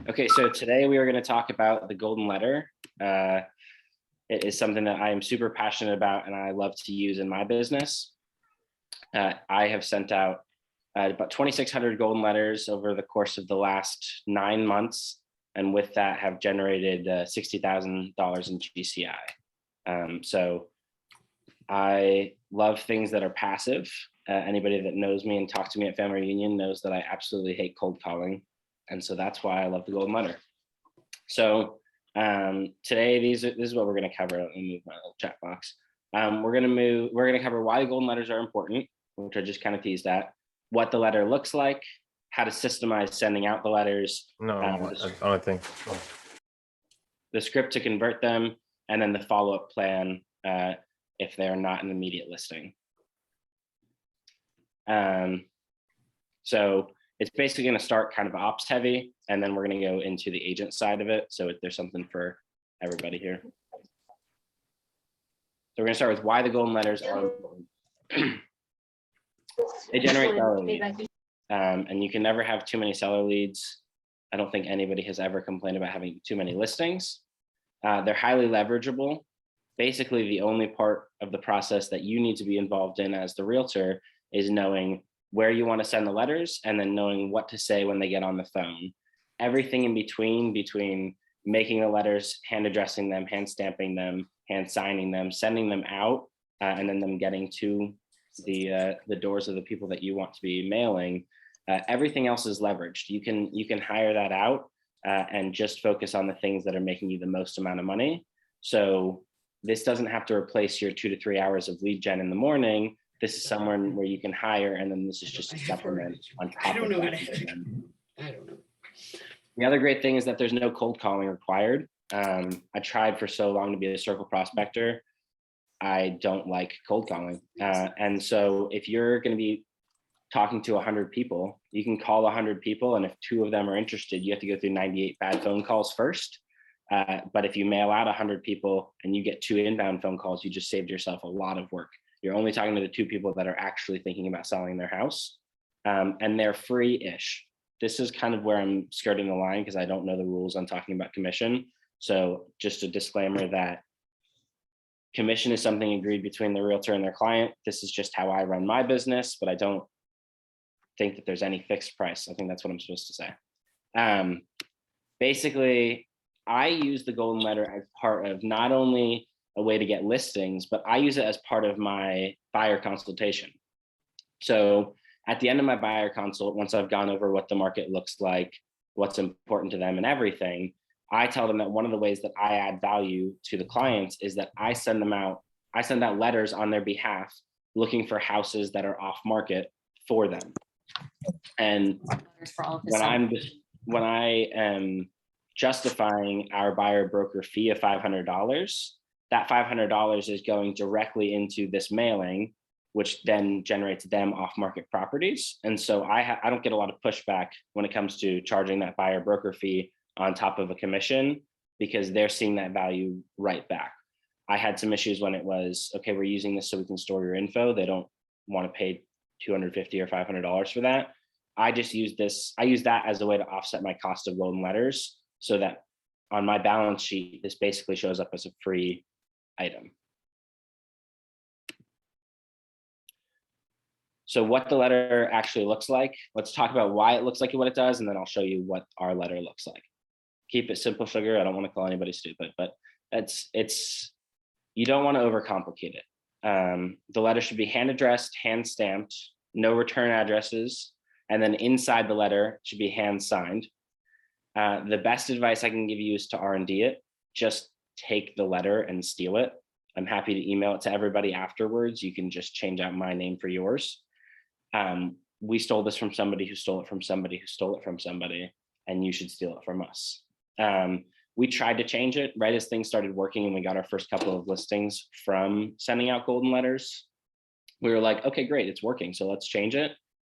Okay, so today we are going to talk about the golden letter. It is something that I am super passionate about and I love to use in my business. I have sent out about 2,600 golden letters over the course of the last 9 months, and with that have generated $60,000 in GCI. So I love things that are passive. Anybody that knows me and talked to me at family reunion knows that I absolutely hate cold calling. And so that's why I love the golden letter. So today, this is what we're going to cover. Let me move my little chat box. We're going to cover why the golden letters are important, which I just kind of teased at, what the letter looks like, how to systemize sending out the letters, the script to convert them, and then the follow-up plan if they're not an immediate listing. So it's basically going to start kind of ops heavy, and then we're going to go into the agent side of it. So there's something for everybody here. So we're going to start with why the golden letters are important. They generate seller leads, and you can never have too many seller leads. I don't think anybody has ever complained about having too many listings. They're highly leverageable. Basically, the only part of the process that you need to be involved in as the realtor is knowing where you want to send the letters and then knowing what to say when they get on the phone. Everything in between making the letters, hand addressing them, hand stamping them, hand signing them, sending them out, and then them getting to the doors of the people that you want to be mailing. Everything else is leveraged. You can hire that out and just focus on the things that are making you the most amount of money. So this doesn't have to replace your 2 to 3 hours of lead gen in the morning. This is someone where you can hire, and then this is just a supplement on top of that. I don't know. The other great thing is that there's no cold calling required. I tried for so long to be a circle prospector. I don't like cold calling. And so if you're going to be talking to 100 people, you can call 100 people, and if 2 of them are interested, you have to go through 98 bad phone calls first. But if you mail out 100 people and you get 2 inbound phone calls, you just saved yourself a lot of work. You're only talking to the 2 people that are actually thinking about selling their house, and they're free-ish. This is kind of where I'm skirting the line because I don't know the rules on talking about commission. So just a disclaimer that commission is something agreed between the realtor and their client. This is just how I run my business, but I don't think that there's any fixed price. I think that's what I'm supposed to say. Basically, I use the golden letter as part of not only a way to get listings, but I use it as part of my buyer consultation. So at the end of my buyer consult, once I've gone over what the market looks like, what's important to them and everything, I tell them that one of the ways that I add value to the clients is that I send out letters on their behalf, looking for houses that are off market for them. And when I am justifying our buyer broker fee of $500, that $500 is going directly into this mailing, which then generates them off-market properties. And so I don't get a lot of pushback when it comes to charging that buyer broker fee on top of a commission, because they're seeing that value right back. I had some issues when it was, okay, we're using this so we can store your info. They don't want to pay $250 or $500 for that. I use that as a way to offset my cost of golden letters, so that on my balance sheet, this basically shows up as a free item. So what the letter actually looks like, let's talk about why it looks like what it does, and then I'll show you what our letter looks like. Keep it simple, sugar. I don't want to call anybody stupid, but you don't want to overcomplicate it. The letter should be hand addressed, hand stamped, no return addresses, and then inside the letter should be hand signed. The best advice I can give you is to R&D it. Just take the letter and steal it. I'm happy to email it to everybody afterwards. You can just change out my name for yours. We stole this from somebody who stole it from somebody who stole it from somebody, and you should steal it from us. We tried to change it right as things started working, and we got our first couple of listings from sending out golden letters. We were like, okay, great, it's working, so let's change it.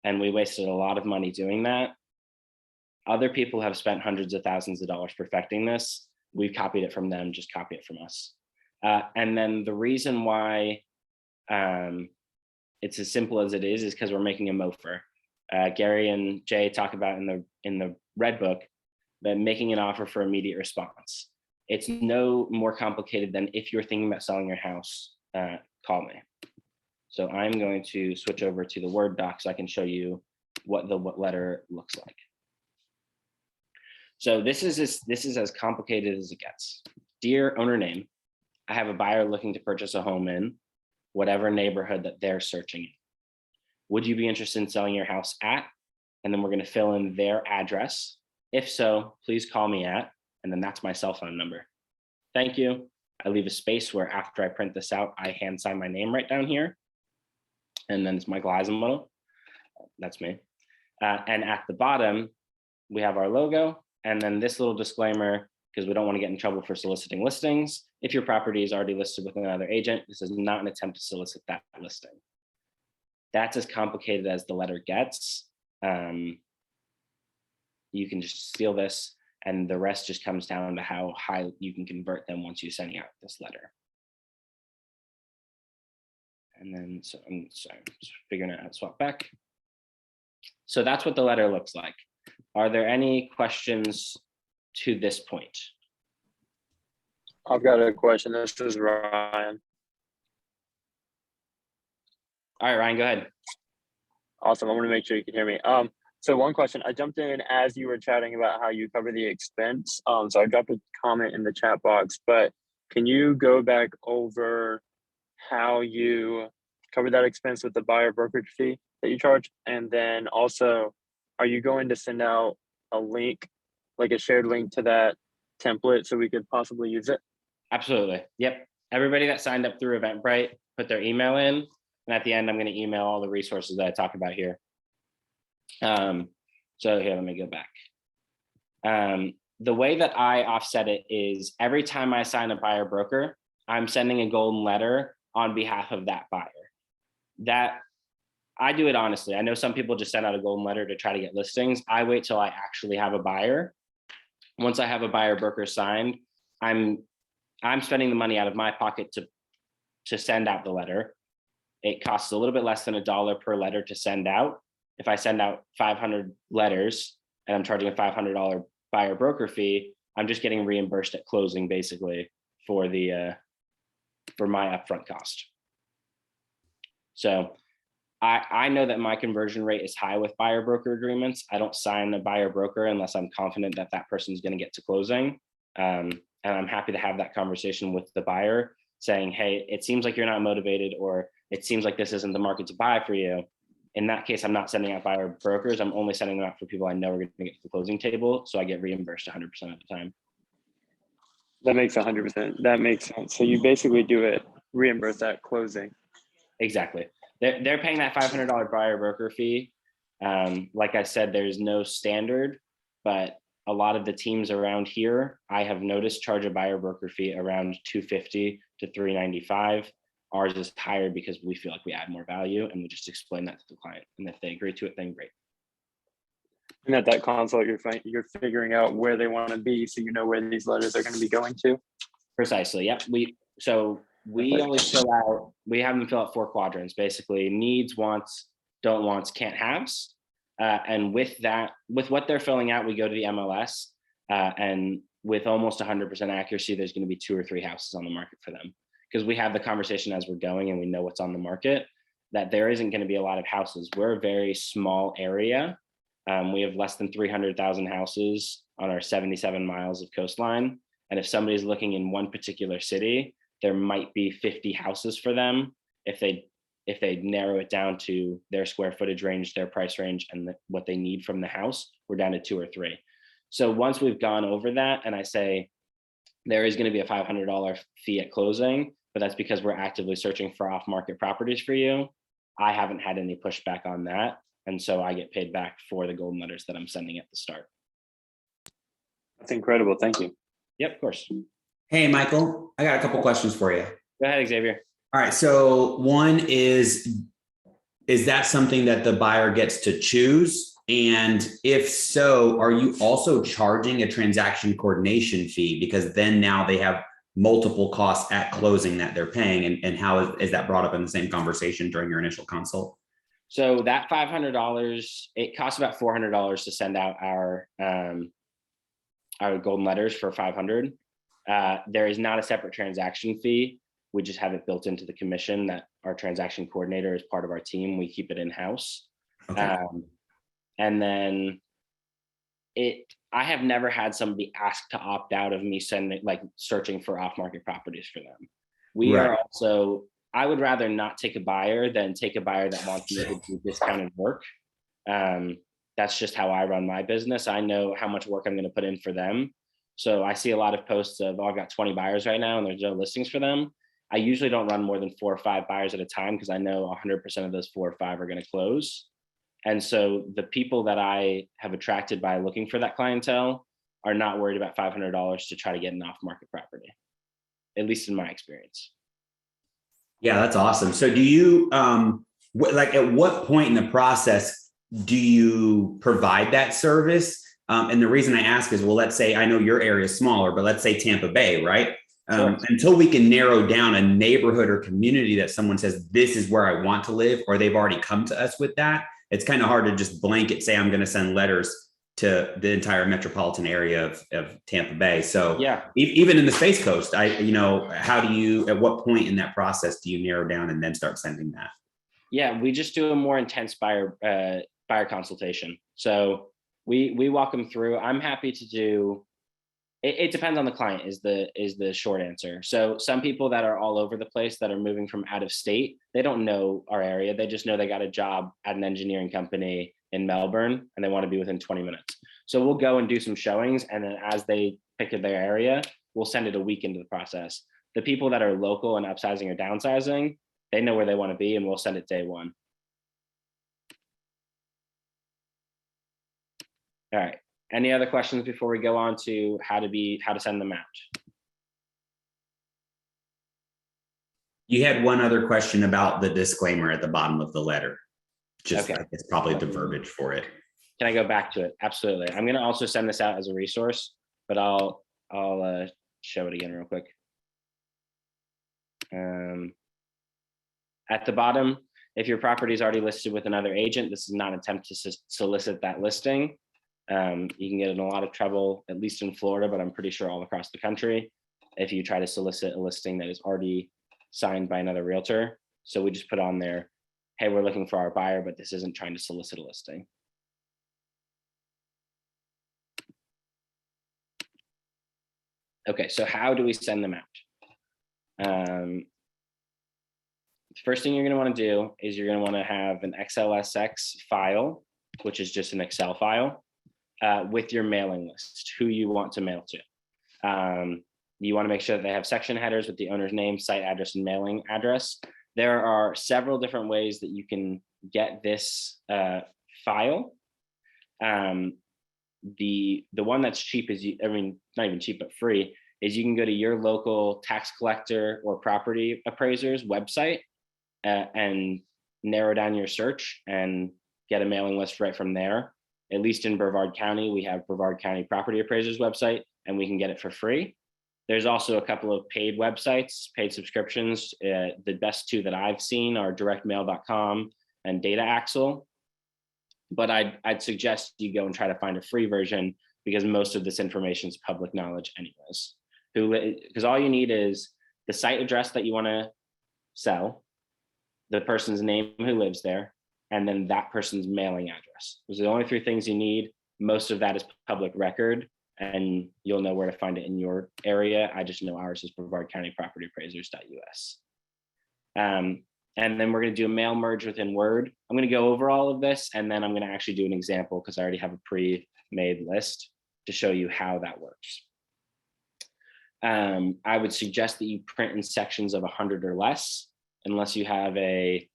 And we wasted a lot of money doing that. Other people have spent hundreds of thousands of dollars perfecting this. We've copied it from them, just copy it from us. And then the reason why it's as simple as it is because we're making a MOFR. Gary and Jay talk about in the red book, that making an offer for immediate response. It's no more complicated than if you're thinking about selling your house, call me. So I'm going to switch over to the Word doc so I can show you what the letter looks like. So this is as complicated as it gets. Dear owner name, I have a buyer looking to purchase a home in whatever neighborhood that they're searching in. Would you be interested in selling your house at? And then we're going to fill in their address. If so, please call me at, and then that's my cell phone number. Thank you. I leave a space where after I print this out, I hand sign my name right down here. And then it's Michael Eisenmuddle. That's me. And at the bottom, we have our logo. And then this little disclaimer, because we don't want to get in trouble for soliciting listings. If your property is already listed with another agent, this is not an attempt to solicit that listing. That's as complicated as the letter gets. You can just steal this, and the rest just comes down to how high you can convert them once you're sending out this letter. And then, so I'm sorry, just figuring out how to swap back. So that's what the letter looks like. Are there any questions to this point? I've got a question. This is Ryan. All right, Ryan, go ahead. Awesome. I want to make sure you can hear me. So one question, I jumped in as you were chatting about how you cover the expense. So I dropped a comment in the chat box, but can you go back over how you cover that expense with the buyer brokerage fee that you charge? And then also, are you going to send out a link, like a shared link to that template so we could possibly use it? Absolutely. Yep. Everybody that signed up through Eventbrite put their email in. And at the end, I'm going to email all the resources that I talk about here. So here, let me go back. The way that I offset it is every time I sign a buyer broker, I'm sending a golden letter on behalf of that buyer. That I do it honestly. I know some people just send out a golden letter to try to get listings. I wait till I actually have a buyer. Once I have a buyer broker signed, I'm spending the money out of my pocket to send out the letter. It costs a little bit less than $1 per letter to send out. If I send out 500 letters and I'm charging a $500 buyer broker fee, I'm just getting reimbursed at closing basically for my upfront cost. So I know that my conversion rate is high with buyer broker agreements. I don't sign a buyer broker unless I'm confident that that person's going to get to closing. And I'm happy to have that conversation with the buyer saying, hey, it seems like you're not motivated, or it seems like this isn't the market to buy for you. In that case, I'm not sending out buyer brokers. I'm only sending them out for people I know are going to get to the closing table. So I get reimbursed 100% of the time. That makes 100%. That makes sense. So you basically do it, reimburse that closing. Exactly. They're paying that $500 buyer broker fee. Like I said, there's no standard, but a lot of the teams around here, I have noticed, charge a buyer broker fee around $250 to $395. Ours is higher because we feel like we add more value, and we just explain that to the client. And if they agree to it, then great. And at that consult, you're figuring out where they want to be, so you know where these letters are going to be going to. Precisely. Yep. We only fill out, we have them fill out 4 quadrants, basically: needs, wants, don't wants, can't haves. And with that, with what they're filling out, we go to the MLS, and with almost 100% accuracy, there's going to be 2 or 3 houses on the market for them, because we have the conversation as we're going and we know what's on the market, that there isn't going to be a lot of houses. We're a very small area. We have less than 300,000 houses on our 77 miles of coastline. And if somebody's looking in one particular city, there might be 50 houses for them. If they narrow it down to their square footage range, their price range, and what they need from the house, we're down to 2 or 3. So once we've gone over that, and I say there is going to be a $500 fee at closing, but that's because we're actively searching for off-market properties for you, I haven't had any pushback on that. And so I get paid back for the golden letters that I'm sending at the start. That's incredible. Thank you. Yep, of course. Hey, Michael, I got a couple questions for you. Go ahead, Xavier. All right. So one is that something that the buyer gets to choose? And if so, are you also charging a transaction coordination fee? Because then now they have multiple costs at closing that they're paying. And how is that brought up in the same conversation during your initial consult? So that $500, it costs about $400 to send out our golden letters for 500. There is not a separate transaction fee. We just have it built into the commission that our transaction coordinator is part of our team. We keep it in-house. Okay. And then I have never had somebody ask to opt out of me searching for off-market properties for them. We Right. are also, I would rather not take a buyer than take a buyer that wants me to do discounted work. That's just how I run my business. I know how much work I'm going to put in for them. So I see a lot of posts of, oh, I've got 20 buyers right now and there's no listings for them. I usually don't run more than 4 or 5 buyers at a time because I know 100% of those 4 or 5 are going to close. And so the people that I have attracted by looking for that clientele are not worried about $500 to try to get an off-market property, at least in my experience. Yeah, that's awesome. So do you, like at what point in the process do you provide that service? And the reason I ask is, well, let's say, I know your area is smaller, but let's say Tampa Bay, right? Sure. Until we can narrow down a neighborhood or community that someone says, this is where I want to live, or they've already come to us with that, it's kind of hard to just blanket say, I'm going to send letters to the entire metropolitan area of Tampa Bay. So Yeah. Even in the Space Coast, how do you, at what point in that process do you narrow down and then start sending that? Yeah, we just do a more intense buyer consultation. So we walk them through. I'm happy to do. It depends on the client is the short answer. So some people that are all over the place that are moving from out of state, they don't know our area. They just know they got a job at an engineering company in Melbourne and they want to be within 20 minutes. So we'll go and do some showings. And then as they pick their area, we'll send it a week into the process. The people that are local and upsizing or downsizing, they know where they want to be and we'll send it day one. All right. Any other questions before we go on to how to send them out? You had one other question about the disclaimer at the bottom of the letter. Just, Okay. it's probably the verbiage for it. Can I go back to it? Absolutely. I'm going to also send this out as a resource, but I'll show it again real quick. At the bottom, if your property is already listed with another agent, this is not an attempt to solicit that listing. You can get in a lot of trouble, at least in Florida, but I'm pretty sure all across the country, if you try to solicit a listing that is already signed by another realtor. So we just put on there, hey, we're looking for our buyer, but this isn't trying to solicit a listing. Okay, so how do we send them out? First thing you're going to want to do is you're going to want to have an XLSX file, which is just an Excel file, with your mailing list, who you want to mail to. You want to make sure that they have section headers with the owner's name, site address, and mailing address. There are several different ways that you can get this file. The one that's cheap is, not even cheap, but free, is you can go to your local tax collector or property appraiser's website and narrow down your search and get a mailing list right from there. At least in Brevard County, we have Brevard County Property Appraiser's website, and we can get it for free. There's also a couple of paid websites, paid subscriptions. The best two that I've seen are directmail.com and Data Axle. But I'd suggest you go and try to find a free version because most of this information is public knowledge anyways. Because all you need is the site address that you want to sell, the person's name who lives there, and then that person's mailing address. Those are the only 3 things you need. Most of that is public record, and you'll know where to find it in your area. I just know ours is Brevard County Property Appraisers.us. And then we're going to do a mail merge within Word. I'm going to go over all of this, and then I'm going to actually do an example because I already have a pre-made list to show you how that works. I would suggest that you print in sections of 100 or less, unless you have a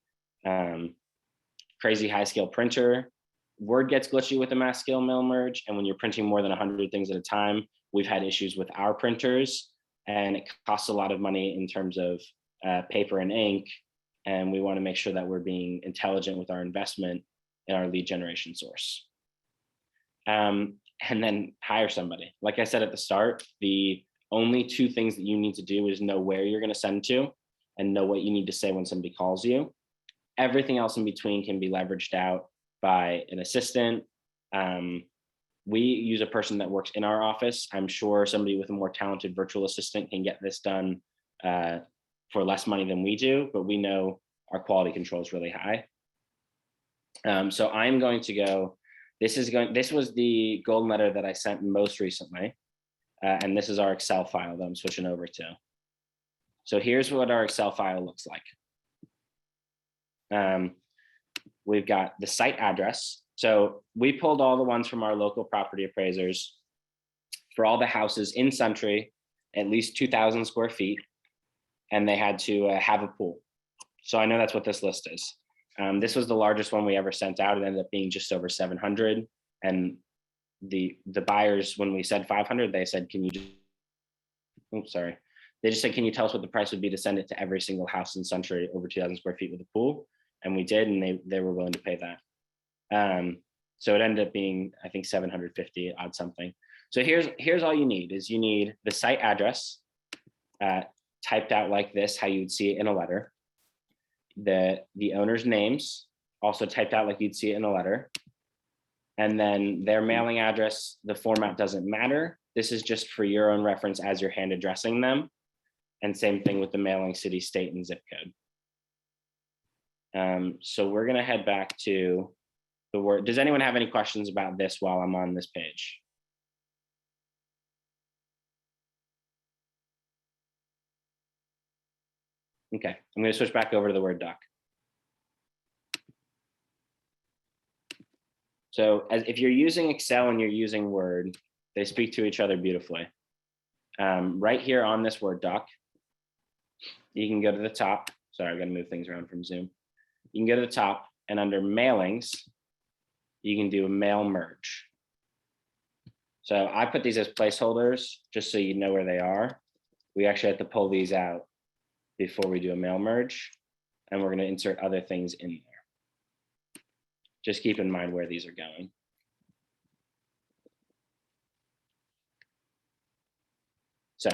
crazy high scale printer. Word gets glitchy with the mass scale mail merge, and when you're printing more than 100 things at a time, we've had issues with our printers, and it costs a lot of money in terms of paper and ink, and we want to make sure that we're being intelligent with our investment in our lead generation source. And then hire somebody. Like I said at the start, the only 2 things that you need to do is know where you're going to send to and know what you need to say when somebody calls you. everything else in between can be leveraged out by an assistant. We use a person that works in our office. I'm sure somebody with a more talented virtual assistant can get this done for less money than we do, but we know our quality control is really high. So I'm going to go, this was the golden letter that I sent most recently. And this is our Excel file that I'm switching over to. So here's what our Excel file looks like. We've got the site address. So we pulled all the ones from our local property appraisers for all the houses in Century, at least 2,000 square feet, and they had to have a pool. So I know that's what this list is. This was the largest one we ever sent out. It ended up being just over 700. And the buyers, when we said 500, they said, can you just, oops, sorry. They just said, can you tell us what the price would be to send it to every single house in Century over 2,000 square feet with a pool? And we did, and they were willing to pay that. So it ended up being, I think, 750 odd something. So here's all you need is you need the site address typed out like this, how you would see it in a letter. The owner's names also typed out like you'd see it in a letter. And then their mailing address, the format doesn't matter. This is just for your own reference as you're hand addressing them. And same thing with the mailing city, state, and zip code. So we're gonna head back to the Word. Does anyone have any questions about this while I'm on this page? Okay, I'm gonna switch back over to the Word doc. So if you're using Excel and you're using Word, they speak to each other beautifully. Right here on this Word doc, you can go to the top. Sorry, I'm gonna move things around from Zoom. You can go to the top, and under mailings, you can do a mail merge. So I put these as placeholders just so you know where they are. We actually have to pull these out before we do a mail merge, and we're going to insert other things in there. Just keep in mind where these are going. So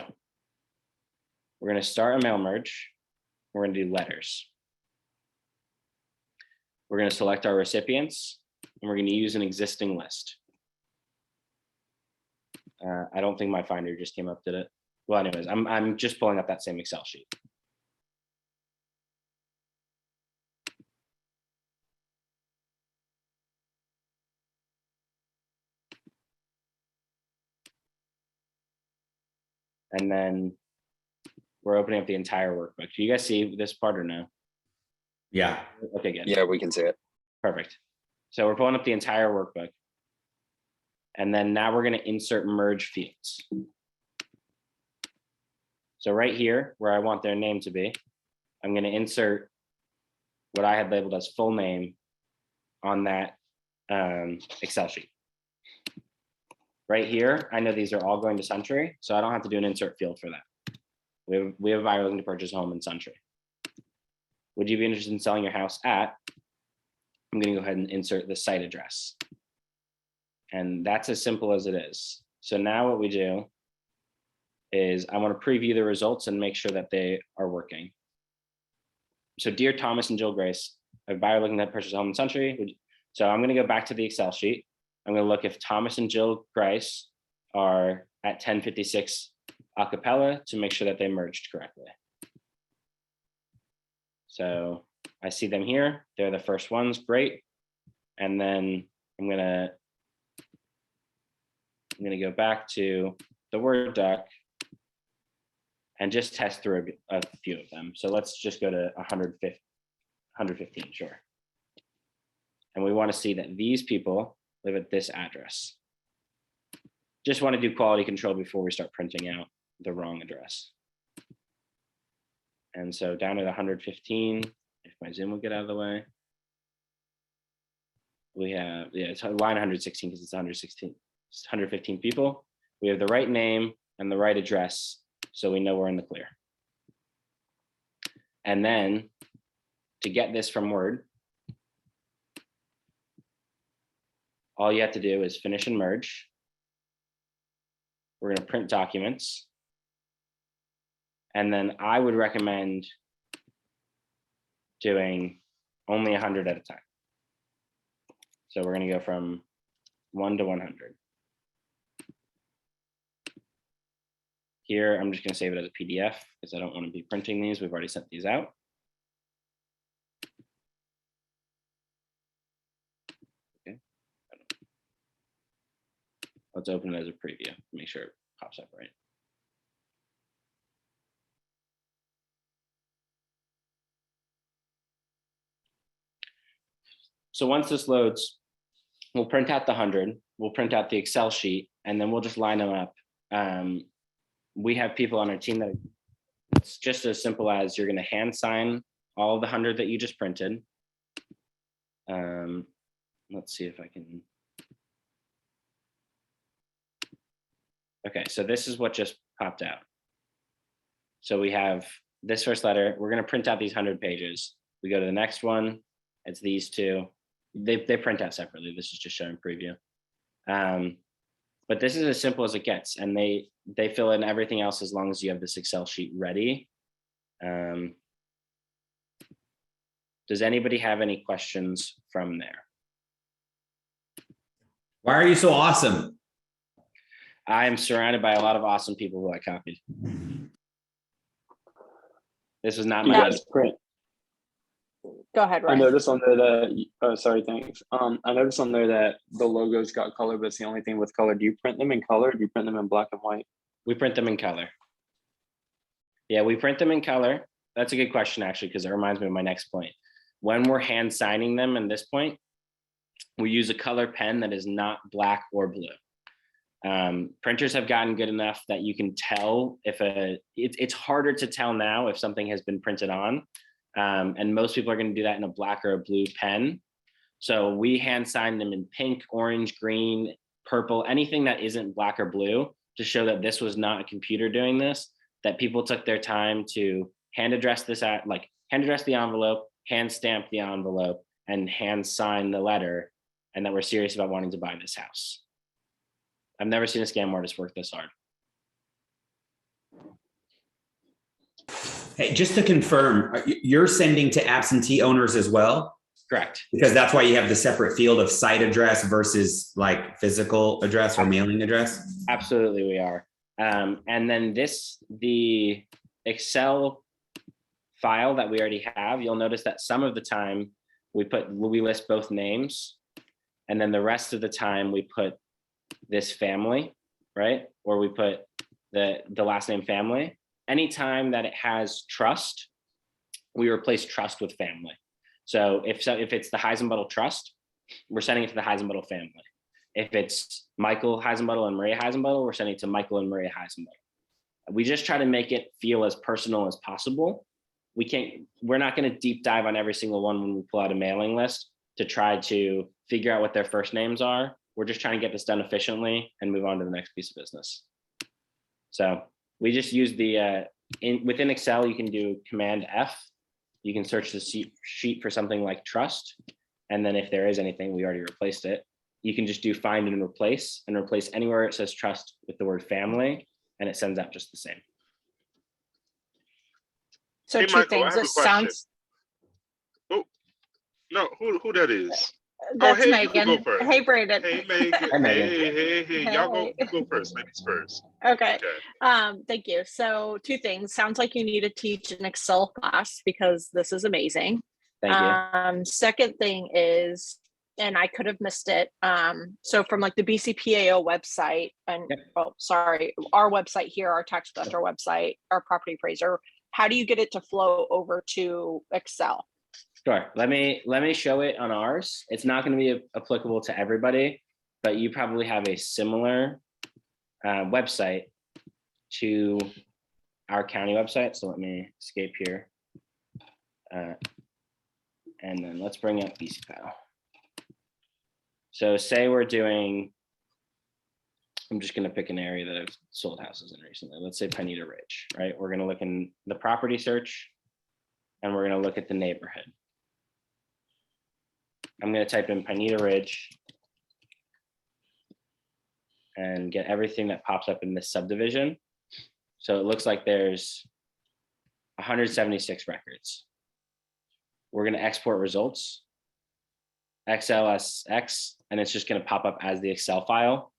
we're going to start a mail merge. We're going to do letters. We're going to select our recipients, and we're going to use an existing list. I don't think my Finder just came up, did it? Well, anyways, I'm just pulling up that same Excel sheet. And then we're opening up the entire workbook. Do you guys see this part or no? Yeah. Okay, good. Yeah, we can see it. Perfect. So we're pulling up the entire workbook. And then now we're going to insert merge fields. So right here, where I want their name to be, I'm going to insert what I had labeled as full name on that Excel sheet. Right here, I know these are all going to Century, so I don't have to do an insert field for that. We have a buyer looking to purchase a home in Century. Would you be interested in selling your house at? I'm going to go ahead and insert the site address. And that's as simple as it is. So now what we do is I want to preview the results and make sure that they are working. So dear Thomas and Jill Grace, a buyer looking to purchase a home in Century. So I'm going to go back to the Excel sheet. I'm going to look if Thomas and Jill Grace are at 1056 a cappella to make sure that they merged correctly. So I see them here. They're the first ones. Great. And then I'm going to go back to the Word doc and just test through a few of them. So let's just go to 115, sure. And we want to see that these people live at this address. Just want to do quality control before we start printing out the wrong address. And so down at 115, if my Zoom will get out of the way, we have, yeah, it's line 116 because it's 116, it's 115 people. We have the right name and the right address, so we know we're in the clear. And then to get this from Word, all you have to do is finish and merge. We're going to print documents. And then I would recommend doing only 100 at a time. So we're gonna go from 1 to 100. Here, I'm just gonna save it as a PDF because I don't want to be printing these. We've already sent these out. Okay. Let's open it as a preview, make sure it pops up right. So once this loads, we'll print out the 100, we'll print out the Excel sheet, and then we'll just line them up. We have people on our team that it's just as simple as you're going to hand sign all the 100 that you just printed. Let's see if I can. Okay, so this is what just popped out. So we have this first letter. We're going to print out these 100 pages. We go to the next one. It's these two. They print out separately. This is just showing preview. But this is as simple as it gets, and they fill in everything else as long as you have this Excel sheet ready. Does anybody have any questions from there? Why are you so awesome? I'm surrounded by a lot of awesome people who I copied. This was not You my guys print. Go ahead, I Ryan. noticed on there that, oh, sorry, thanks. I noticed on there that the logos got color, but it's the only thing with color. Do you print them in color? Or do you print them in black and white? We print them in color. Yeah, we print them in color. That's a good question, actually, because it reminds me of my next point. When we're hand signing them in this point, we use a color pen that is not black or blue. Printers have gotten good enough that you can tell if it's harder to tell now if something has been printed on. And most people are going to do that in a black or a blue pen. So we hand sign them in pink, orange, green, purple, anything that isn't black or blue to show that this was not a computer doing this, that people took their time to hand address this at, like hand address the envelope, hand stamp the envelope, and hand sign the letter, and that we're serious about wanting to buy this house. I've never seen a scam artist work this hard. Hey, just to confirm, you're sending to absentee owners as well? Correct. Because that's why you have the separate field of site address versus like physical address or mailing address? Absolutely, we are. And then the Excel file that we already have, you'll notice that some of the time we list both names, and then the rest of the time we put this family, right? Or we put the last name family. Anytime that it has trust, we replace trust with family. So if it's the Heisenbuttle Trust, we're sending it to the Heisenbuttle family. If it's Michael Heisenbuttle and Maria Heisenbuttle, we're sending it to Michael and Maria Heisenbuttle. We just try to make it feel as personal as possible. We're not going to deep dive on every single one when we pull out a mailing list to try to figure out what their first names are. We're just trying to get this done efficiently and move on to the next piece of business. So we just use within Excel, you can do Command F. You can search the sheet for something like trust. And then if there is anything, we already replaced it. You can just do find and replace anywhere it says trust with the word family, and it sends out just the same. So Hey, two Michael, I things. have a This question. sounds. No, who that is? That's hey, you can Megan. go first. Hey, Brandon. Hey, Megan. Hi, Megan. Hey. Y'all go first. Ladies first. Okay. Okay. Thank you. So two things. Sounds like you need to teach an Excel class because this is amazing. Thank you. Second thing is, and I could have missed it. So from like the BCPAO website and our website here, our tax collector website, our property appraiser, how do you get it to flow over to Excel? Sure. Let me show it on ours. It's not going to be applicable to everybody, but you probably have a similar website to our county website. So let me escape here. And then let's bring up BCPAO. So say we're doing, I'm just going to pick an area that I've sold houses in recently. Let's say Pineda Ridge, right? We're going to look in the property search and we're going to look at the neighborhood. I'm going to type in Pineda Ridge and get everything that pops up in this subdivision. So it looks like there's 176 records. we're going to export results, XLSX, and it's just going to pop up as the Excel file.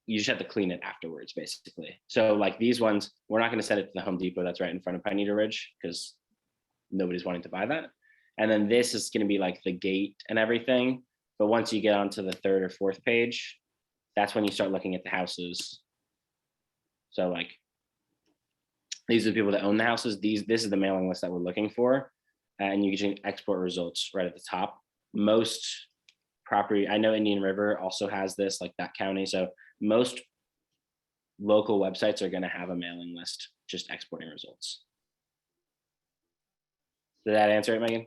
You just have to clean it afterwards, basically. So like these ones, we're not going to send it to the Home Depot that's right in front of Piney Ridge because nobody's wanting to buy that. And then this is going to be like the gate and everything. But once you get onto the third or fourth page, that's when you start looking at the houses. So like, these are the people that own the houses. This is the mailing list that we're looking for. And you can export results right at the top. Most property, I know Indian River also has this, like that county. So most local websites are going to have a mailing list, just exporting results. Did that answer it, Megan?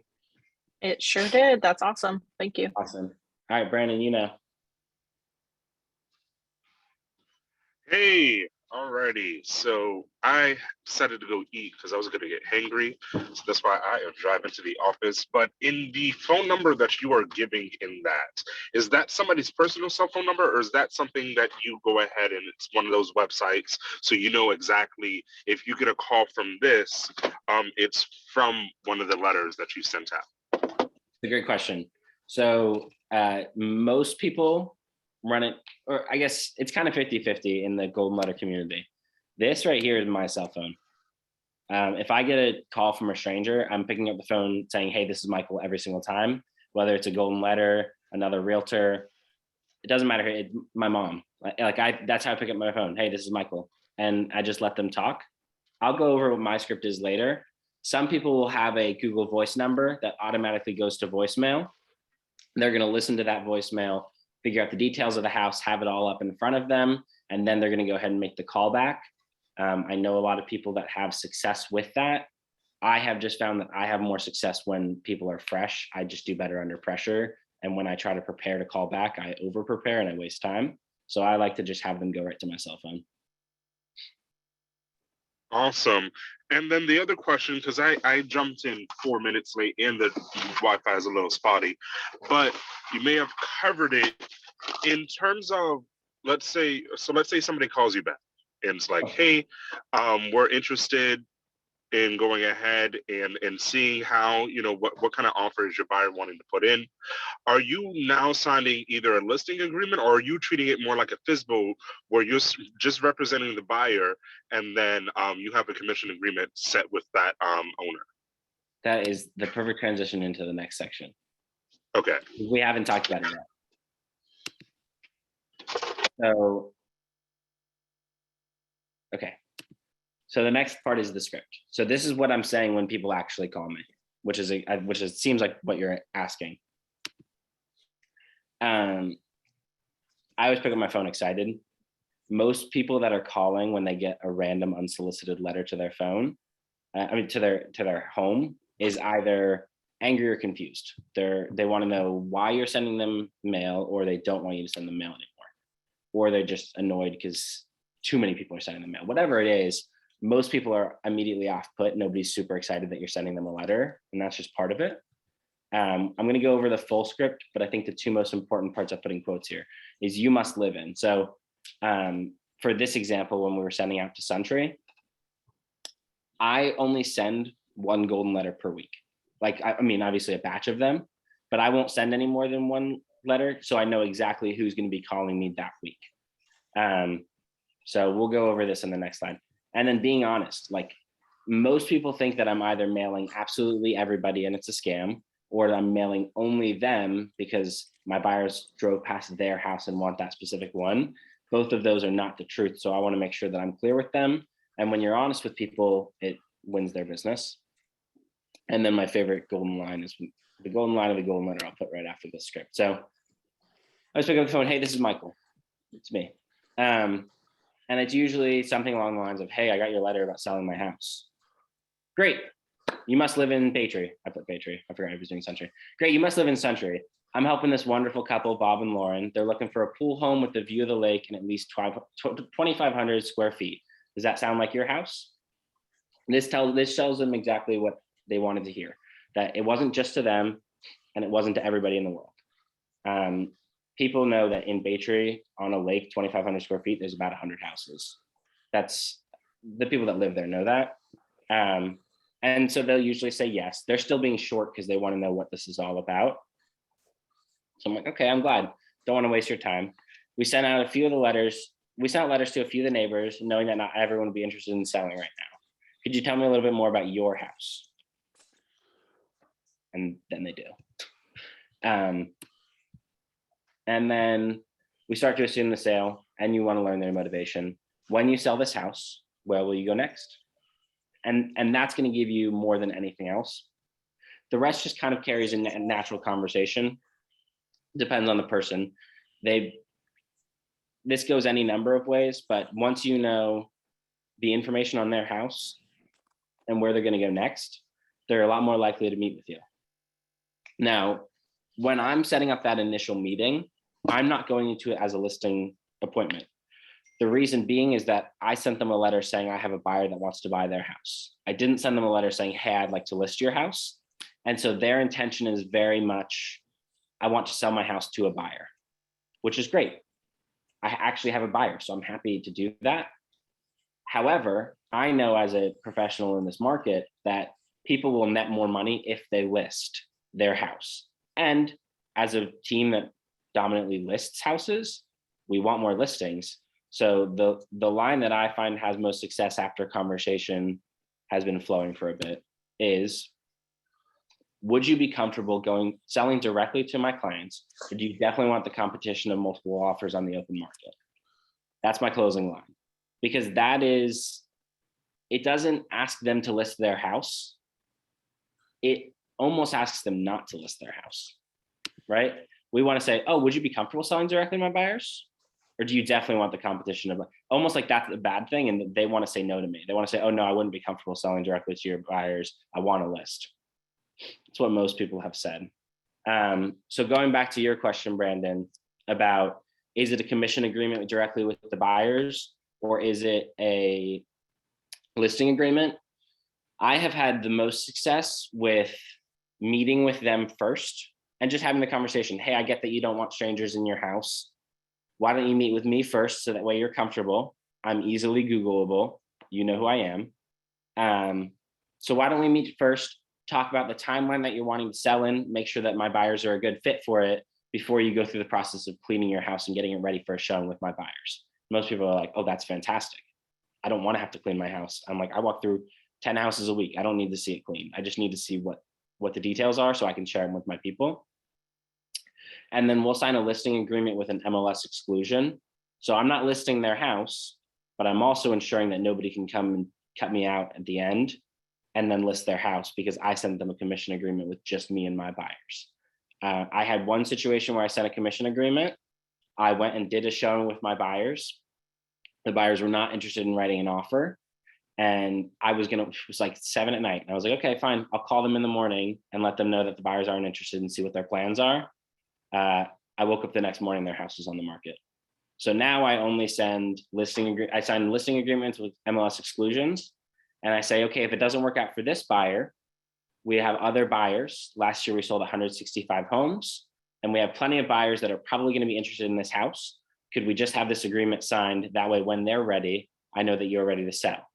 It sure did. That's awesome. Thank you. Awesome. All right, Brandon, you know. Hey, alrighty. So I decided to go eat because I was gonna get hangry. So that's why I am driving to the office. But in the phone number that you are giving in that, is that somebody's personal cell phone number, or is that something that you go ahead and it's one of those websites so you know exactly if you get a call from this, it's from one of the letters that you sent out? It's a great question. So most people run it, or I guess it's kind of 50-50 in the golden letter community. This right here is my cell phone. If I get a call from a stranger, I'm picking up the phone saying, hey, this is Michael every single time, whether it's a golden letter, another realtor, it doesn't matter. My mom, that's how I pick up my phone. Hey, this is Michael. And I just let them talk. I'll go over what my script is later. Some people will have a Google Voice number that automatically goes to voicemail. They're going to listen to that voicemail, figure out the details of the house, have it all up in front of them, and then they're going to go ahead and make the call back. I know a lot of people that have success with that. I have just found that I have more success when people are fresh. I just do better under pressure. And when I try to prepare to call back, I over prepare and I waste time. So I like to just have them go right to my cell phone. Awesome. And then the other question, because I jumped in 4 minutes late and the Wi-Fi is a little spotty, but you may have covered it in terms of, let's say somebody calls you back and it's like, hey, we're interested in going ahead and seeing how, what kind of offers your buyer wanting to put in. Are you now signing either a listing agreement, or are you treating it more like a FSBO where you're just representing the buyer and then you have a commission agreement set with that owner? That is the perfect transition into the next section. Okay. We haven't talked about it yet. So, okay. So the next part is the script. So this is what I'm saying when people actually call me, which seems like what you're asking. I always pick up my phone excited. Most people that are calling when they get a random unsolicited letter to their phone, to their home, is either angry or confused. They want to know why you're sending them mail, or they don't want you to send them mail anymore, or they're just annoyed because too many people are sending them mail. Whatever it is, most people are immediately off put. Nobody's super excited that you're sending them a letter, and that's just part of it. I'm going to go over the full script, but I think the two most important parts of putting quotes here is you must live in. So for this example, when we were sending out to Suntree, I only send one golden letter per week. Like, I mean, obviously a batch of them, but I won't send any more than one letter. So I know exactly who's going to be calling me that week. So we'll go over this in the next slide. And then being honest, like most people think that I'm either mailing absolutely everybody and it's a scam, or that I'm mailing only them because my buyers drove past their house and want that specific one. Both of those are not the truth. So I want to make sure that I'm clear with them. And when you're honest with people, it wins their business. And then my favorite golden line is the golden line of the golden letter I'll put right after the script. So I just pick up the phone. Hey, this is Michael. It's me. And it's usually something along the lines of, hey, I got your letter about selling my house. Great. You must live in Patriot. I put Patriot. I forgot I was doing Suntree. Great. You must live in Suntree. I'm helping this wonderful couple, Bob and Lauren. They're looking for a pool home with a view of the lake and at least 2,500 square feet. Does that sound like your house? This tells them exactly what they wanted to hear, that it wasn't just to them and it wasn't to everybody in the world. People know that in Baytree on a lake, 2,500 square feet, there's about 100 houses. That's the people that live there know that. And so they'll usually say yes. They're still being short because they want to know what this is all about. So I'm like, okay, I'm glad. Don't want to waste your time. We sent out a few of the letters. We sent out letters to a few of the neighbors, knowing that not everyone would be interested in selling right now. Could you tell me a little bit more about your house? And then they do. And then we start to assume the sale, and you want to learn their motivation. When you sell this house, where will you go next? And that's going to give you more than anything else. The rest just kind of carries a natural conversation. Depends on the person. This goes any number of ways, but once you know the information on their house and where they're going to go next, they're a lot more likely to meet with you. Now, when I'm setting up that initial meeting, I'm not going into it as a listing appointment. The reason being is that I sent them a letter saying I have a buyer that wants to buy their house. I didn't send them a letter saying, hey, I'd like to list your house. And so their intention is very much, I want to sell my house to a buyer, which is great. I actually have a buyer, so I'm happy to do that. However, I know as a professional in this market that people will net more money if they list their house. And as a team that dominantly lists houses, we want more listings. So the line that I find has most success after conversation has been flowing for a bit is, would you be comfortable selling directly to my clients, or do you definitely want the competition of multiple offers on the open market? That's my closing line, because it doesn't ask them to list their house. It almost asks them not to list their house, right? We want to say, oh, would you be comfortable selling directly to my buyers? Or do you definitely want the competition of, almost like that's a bad thing, and they want to say no to me. They want to say, oh no, I wouldn't be comfortable selling directly to your buyers. I want to list. That's what most people have said. So going back to your question, Brandon, about is it a commission agreement directly with the buyers, or is it a listing agreement? I have had the most success with meeting with them first and just having the conversation. Hey, I get that you don't want strangers in your house. Why don't you meet with me first, so that way you're comfortable? I'm easily Googleable. You know who I am. So why don't we meet first, talk about the timeline that you're wanting to sell in, make sure that my buyers are a good fit for it before you go through the process of cleaning your house and getting it ready for a showing with my buyers. Most people are like, oh, that's fantastic. I don't want to have to clean my house. I'm like, I walk through 10 houses a week. I don't need to see it clean. I just need to see what the details are so I can share them with my people. And then we'll sign a listing agreement with an MLS exclusion. So I'm not listing their house, but I'm also ensuring that nobody can come and cut me out at the end and then list their house, because I sent them a commission agreement with just me and my buyers. I had one situation where I sent a commission agreement. I went and did a showing with my buyers. The buyers were not interested in writing an offer. And it was like 7 at night. And I was like, okay, fine. I'll call them in the morning and let them know that the buyers aren't interested and see what their plans are. I woke up the next morning, their house was on the market. So now I only send I sign listing agreements with MLS exclusions. And I say, okay, if it doesn't work out for this buyer, we have other buyers. Last year, we sold 165 homes, and we have plenty of buyers that are probably going to be interested in this house. Could we just have this agreement signed? That way, when they're ready, I know that you're ready to sell.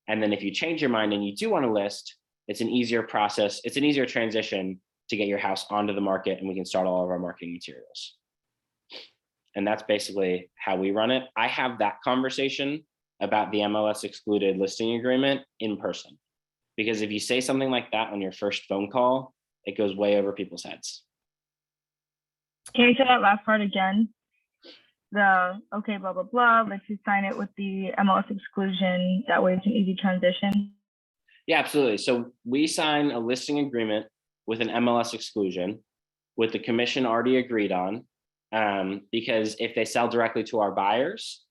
And then if you change your mind and you do want to list, it's an easier process. It's an easier transition to get your house onto the market, and we can start all of our marketing materials. And that's basically how we run it. I have that conversation about the MLS excluded listing agreement in person, because if you say something like that on your first phone call, it goes way over people's heads. Can you say that last part again? Okay, blah, blah, blah, let's just sign it with the MLS exclusion. That way it's an easy transition. Yeah, absolutely. So we sign a listing agreement with an MLS exclusion with the commission already agreed on, because if they sell directly to our buyers,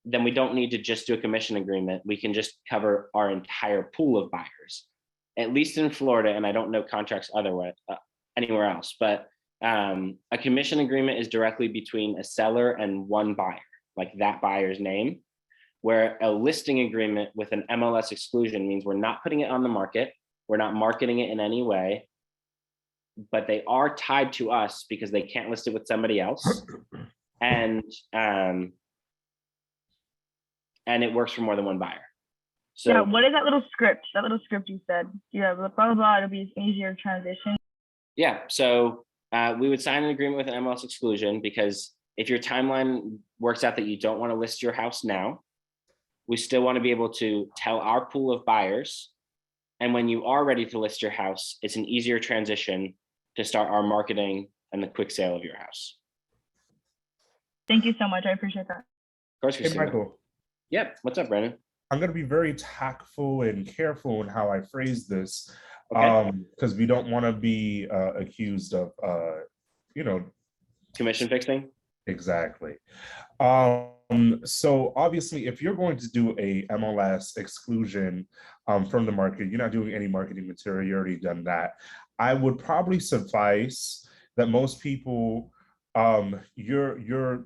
then we don't need to just do a commission agreement. We can just cover our entire pool of buyers, at least in Florida. And I don't know contracts anywhere else, but a commission agreement is directly between a seller and one buyer, like that buyer's name, where a listing agreement with an MLS exclusion means we're not putting it on the market. We're not marketing it in any way, but they are tied to us because they can't list it with somebody else. And it works for more than one buyer. Yeah, So what is that little script? That little script you said? Yeah, blah, blah, blah, it'll be an easier transition. yeah, so we would sign an agreement with an MLS exclusion because if your timeline works out that you don't want to list your house now, we still want to be able to tell our pool of buyers. And when you are ready to list your house, it's an easier transition to start our marketing and the quick sale of your house. Thank you so much. I appreciate that. Of course, Hey, Christina. Michael, Yep. What's up, Brandon? I'm going to be very tactful and careful in how I phrase this, Okay. because we don't want to be accused of, you know, Commission fixing? exactly. So obviously, if you're going to do a MLS exclusion from the market, you're not doing any marketing material. You already done that. I would probably suffice that most people, you're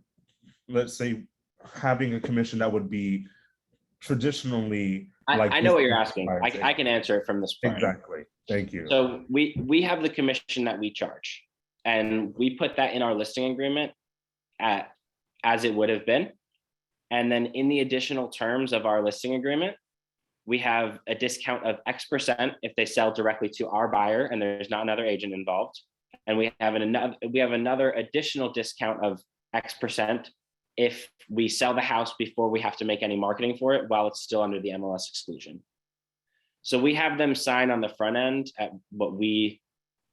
let's say having a commission that would be traditionally like I know what you're this asking. advertising. I can answer it from this front. Exactly. Thank you. So we have the commission that we charge, and we put that in our listing agreement at as it would have been. And then in the additional terms of our listing agreement, we have a discount of X% if they sell directly to our buyer and there's not another agent involved. And we have another additional discount of X% if we sell the house before we have to make any marketing for it while it's still under the MLS exclusion. So we have them sign on the front end at what we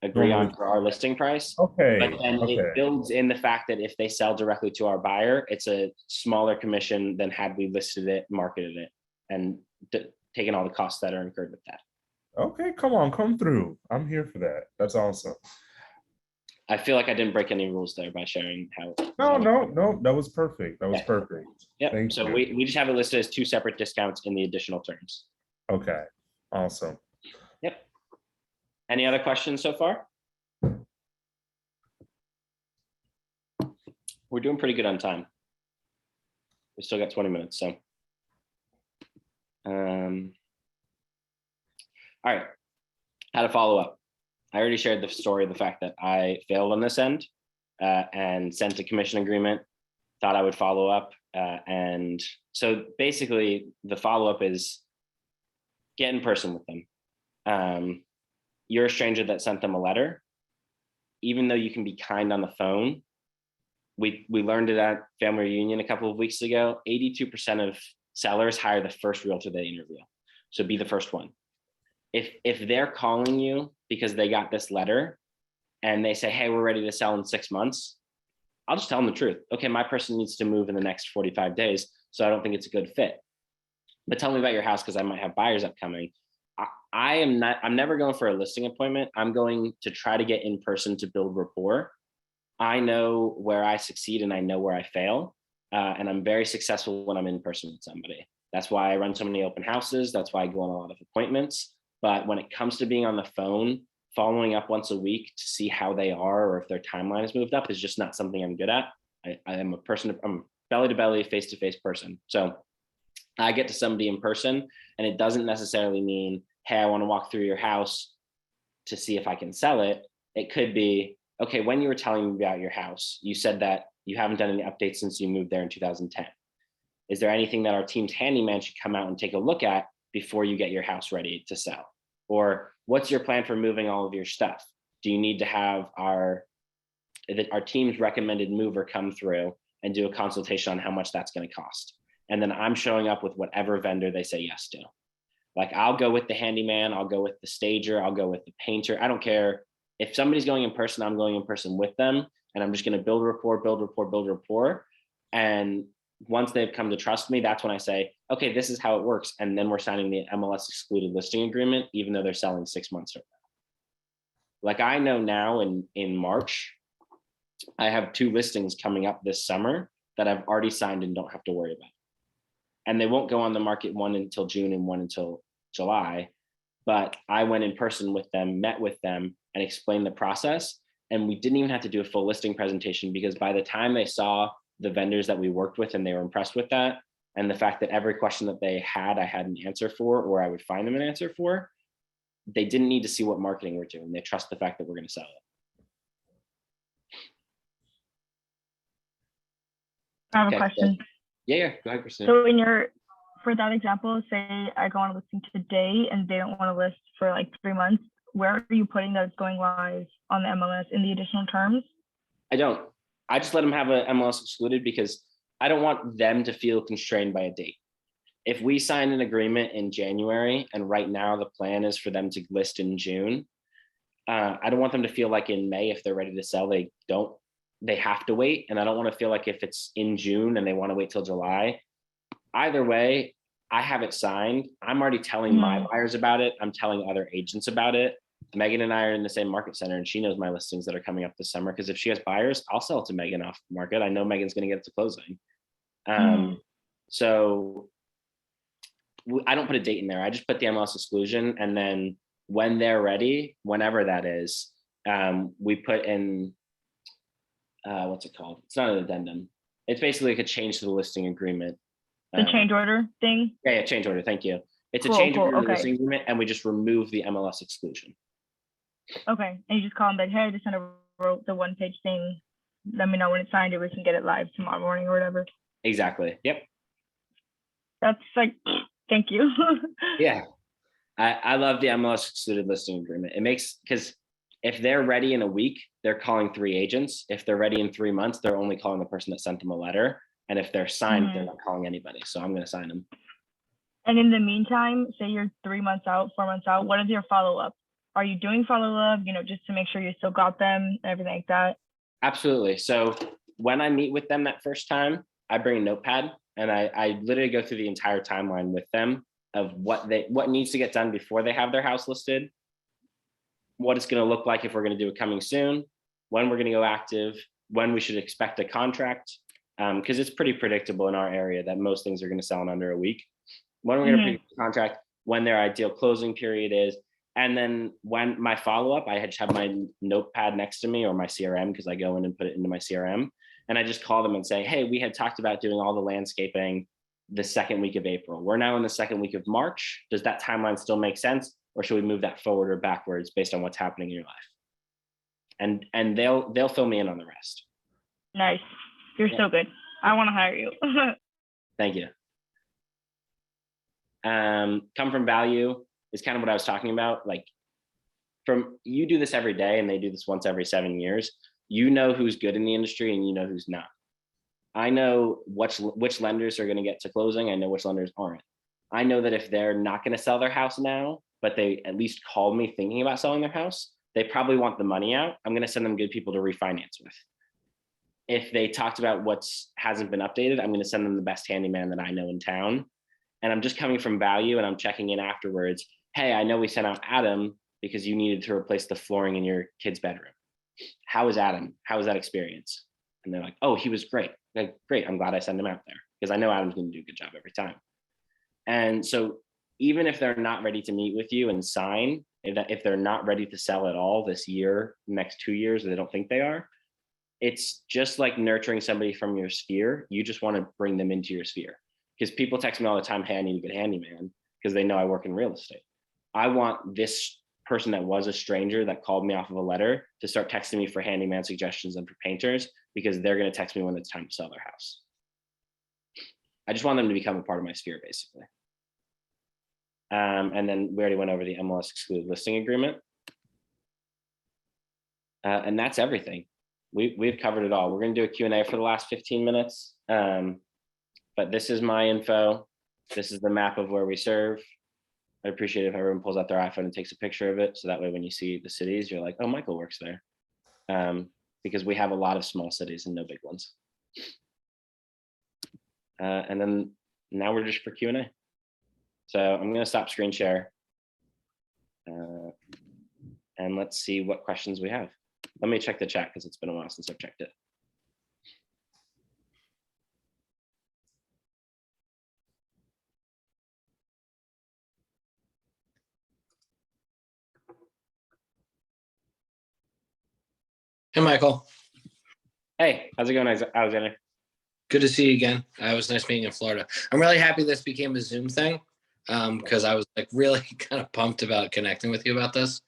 agree on for our listing price. Okay. But then it builds in the fact that if they sell directly to our buyer, it's a smaller commission than had we listed it, marketed it, and taken all the costs that are incurred with that. Okay, come through. I'm here for that. That's awesome. I feel like I didn't break any rules there by sharing how. No, that was perfect. That was perfect. Yep. Thank So you. we just have it listed as 2 separate discounts in the additional terms. Okay, awesome. Yep. Any other questions so far? We're doing pretty good on time. We still got 20 minutes, so. All right, how to follow up. I already shared the story of the fact that I failed on this end and sent a commission agreement, thought I would follow up. And so basically the follow-up is get in person with them. You're a stranger that sent them a letter. Even though you can be kind on the phone, we learned it at family reunion a couple of weeks ago, 82% of sellers hire the first realtor they interview. So be the first one. If they're calling you because they got this letter and they say, hey, we're ready to sell in 6 months, I'll just tell them the truth. Okay, my person needs to move in the next 45 days, so I don't think it's a good fit. But tell me about your house because I might have buyers upcoming. I'm never going for a listing appointment. I'm going to try to get in person to build rapport. I know where I succeed and I know where I fail. And I'm very successful when I'm in person with somebody. That's why I run so many open houses. That's why I go on a lot of appointments. But when it comes to being on the phone, following up once a week to see how they are or if their timeline has moved up is just not something I'm good at. I'm a belly to belly, face to face person. So I get to somebody in person, and it doesn't necessarily mean, hey, I want to walk through your house to see if I can sell it. It could be, okay, when you were telling me about your house, you said that you haven't done any updates since you moved there in 2010. Is there anything that our team's handyman should come out and take a look at before you get your house ready to sell? Or what's your plan for moving all of your stuff? Do you need to have our team's recommended mover come through and do a consultation on how much that's going to cost? And then I'm showing up with whatever vendor they say yes to. Like I'll go with the handyman, I'll go with the stager, I'll go with the painter. I don't care. If somebody's going in person, I'm going in person with them, and I'm just going to build rapport. And once they've come to trust me, that's when I say, okay, this is how it works. And then we're signing the MLS excluded listing agreement, even though they're selling 6 months from now. Like I know now in March, I have 2 listings coming up this summer that I've already signed and don't have to worry about. And they won't go on the market, one until June and one until July. But I went in person with them, met with them, and explained the process. And we didn't even have to do a full listing presentation because by the time they saw the vendors that we worked with and they were impressed with that, and the fact that every question that they had, I had an answer for, or I would find them an answer for, they didn't need to see what marketing we're doing. They trust the fact that we're going to sell it. I have Okay, a question. Yeah, go ahead, Christina. So in your for that example, say I go on a listing today and they don't want to list for like 3 months, where are you putting that it's going live on the MLS in the additional terms? I don't. I just let them have a MLS excluded because I don't want them to feel constrained by a date. If we sign an agreement in January and right now the plan is for them to list in June, I don't want them to feel like in May, if they're ready to sell, they have to wait. And I don't want to feel like if it's in June and they want to wait till July. Either way, I have it signed. I'm already telling my buyers about it. I'm telling other agents about it. Megan and I are in the same market center and she knows my listings that are coming up this summer. Because if she has buyers, I'll sell it to Megan off market. I know Megan's going to get it to closing. So I don't put a date in there. I just put the MLS exclusion. And then when they're ready, whenever that is, we put in, what's it called? It's not an addendum. It's basically like a change to the listing agreement. The change order thing? Yeah, change order. Thank you. It's a Cool, change cool, order to the okay. listing agreement, and we just remove the MLS exclusion. Okay, and you just call them like, hey, I just sent the 1-page thing. Let me know when it's signed and we can get it live tomorrow morning or whatever. Exactly. Yep. That's like, thank you. Yeah. I love the MLS excluded listing agreement. It makes, because if they're ready in a week, they're calling 3 agents. If they're ready in 3 months, they're only calling the person that sent them a letter. And if they're signed, they're not calling anybody. So I'm going to sign them. And in the meantime, say you're 3 months out, 4 months out, what is your follow-up? Are you doing follow-up, just to make sure you still got them and everything like that? Absolutely. So when I meet with them that first time, I bring a notepad and I literally go through the entire timeline with them of what needs to get done before they have their house listed, what it's going to look like if we're going to do it coming soon, when we're going to go active, when we should expect a contract, because it's pretty predictable in our area that most things are going to sell in under a week. When we're going to predict the contract, when their ideal closing period is, and then when my follow-up, I just have my notepad next to me or my CRM, because I go in and put it into my CRM, and I just call them and say, hey, we had talked about doing all the landscaping the second week of April. We're now in the second week of March. Does that timeline still make sense? Or should we move that forward or backwards based on what's happening in your life? And they'll fill me in on the rest. Nice. You're so good. I want to hire you. Thank you. Come from value is kind of what I was talking about. Like, you do this every day and they do this once every 7 years. You know who's good in the industry and you know who's not. I know which lenders are going to get to closing. I know which lenders aren't. I know that if they're not going to sell their house now, but they at least called me thinking about selling their house, they probably want the money out. I'm going to send them good people to refinance with. If they talked about hasn't been updated, I'm going to send them the best handyman that I know in town. And I'm just coming from value and I'm checking in afterwards. Hey, I know we sent out Adam because you needed to replace the flooring in your kid's bedroom. How is Adam? How was that experience? And they're like, oh, he was great. Like, great. I'm glad I sent him out there because I know Adam's going to do a good job every time. And so even if they're not ready to meet with you and sign, if they're not ready to sell at all this year, next 2 years, or they don't think they are, it's just like nurturing somebody from your sphere. You just want to bring them into your sphere, because people text me all the time, hey, I need a good handyman, because they know I work in real estate. I want this person that was a stranger that called me off of a letter to start texting me for handyman suggestions and for painters, because they're going to text me when it's time to sell their house. I just want them to become a part of my sphere, basically. And then we already went over the MLS excluded listing agreement. And that's everything. We've covered it all. We're going to do a Q&A for the last 15 minutes. But this is my info. This is the map of where we serve. I'd appreciate it if everyone pulls out their iPhone and takes a picture of it. So that way, when you see the cities, you're like, oh, Michael works there. Because we have a lot of small cities and no big ones. And then now we're just for Q&A. So I'm going to stop screen share. And let's see what questions we have. Let me check the chat because it's been a while since I've checked it. Hey, Michael. Hey, how's it going, Alexander? Good to see you again. It was nice being in Florida. I'm really happy this became a Zoom thing because I was like really kind of pumped about connecting with you about this.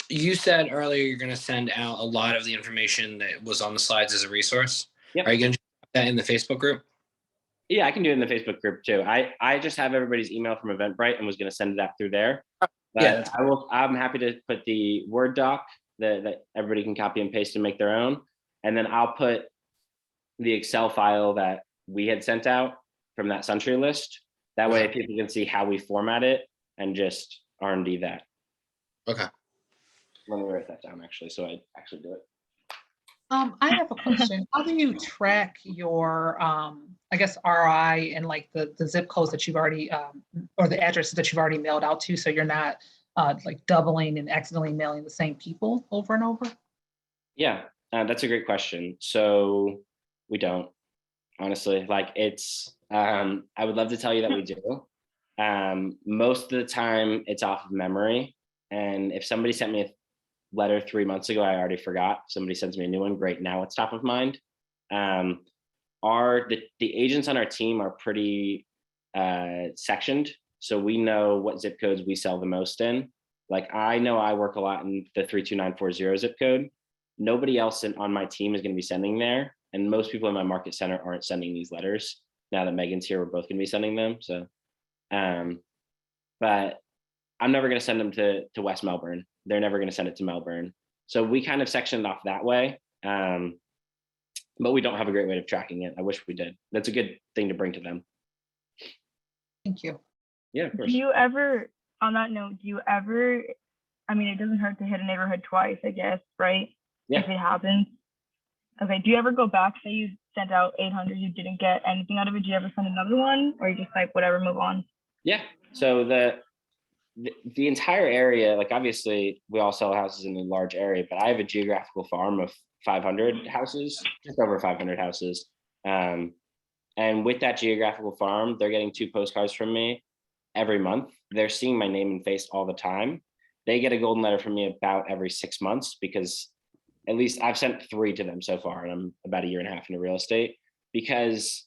You said earlier you're going to send out a lot of the information that was on the slides as a resource. Yep. Are you going to do that in the Facebook group? Yeah, I can do it in the Facebook group too. I just have everybody's email from Eventbrite and was going to send it out through there. But Yeah, that's- I'm happy to put the Word doc that everybody can copy and paste and make their own. And then I'll put the Excel file that we had sent out from that Century list. That way people can see how we format it and just R&D that. Okay. Let me write that down actually, so I actually do it. I have a question. How do you track your, I guess, RI and like the zip codes that you've already, or the addresses that you've already mailed out to, so you're not like doubling and accidentally mailing the same people over and over? Yeah, that's a great question. So we don't, honestly, like it's, I would love to tell you that we do. Most of the time it's off of memory. And if somebody sent me a letter 3 months ago, I already forgot. Somebody sends me a new one, great, now it's top of mind. The agents on our team are pretty sectioned. So we know what zip codes we sell the most in. Like I know I work a lot in the 32940 zip code. Nobody else on my team is going to be sending there. And most people in my market center aren't sending these letters. Now that Megan's here, we're both going to be sending them. So, but I'm never going to send them to West Melbourne. They're never going to send it to Melbourne. So we kind of sectioned off that way. But we don't have a great way of tracking it. I wish we did. That's a good thing to bring to them. Thank you. Yeah, of Do course. you ever, on that note, do you ever, I mean, it doesn't hurt to hit a neighborhood twice, I guess, right? Yeah. If it happens. Okay, do you ever go back, say you sent out 800, you didn't get anything out of it, do you ever send another one? Or you just like, whatever, move on? Yeah. So the entire area, like obviously we all sell houses in a large area, but I have a geographical farm of 500 houses, just over 500 houses. And with that geographical farm, they're getting 2 postcards from me every month. They're seeing my name and face all the time. They get a golden letter from me about every 6 months because at least I've sent 3 to them so far, and I'm about 1.5 years into real estate because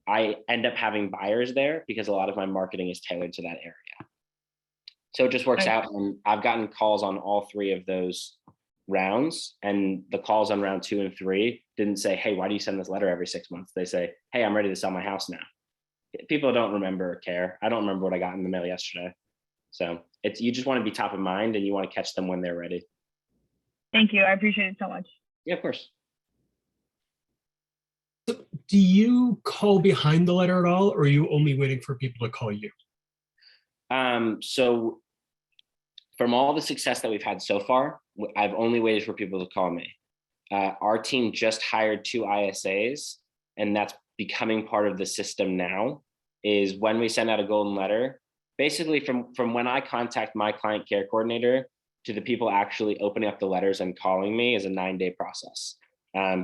I end up having buyers there because a lot of my marketing is tailored to that area. So it just works Right. out, and I've gotten calls on all 3 of those rounds, and the calls on round 2 and 3 didn't say, hey, why do you send this letter every 6 months? They say, hey, I'm ready to sell my house now. People don't remember or care. I don't remember what I got in the mail yesterday. So it's, you just want to be top of mind and you want to catch them when they're ready. Thank you, I appreciate it so much. Yeah, of course. Do you call behind the letter at all, or are you only waiting for people to call you? So from all the success that we've had so far, I've only waited for people to call me. Our team just hired 2 ISAs, and that's becoming part of the system now, is when we send out a golden letter, basically from when I contact my client care coordinator to the people actually opening up the letters and calling me is a 9-day process.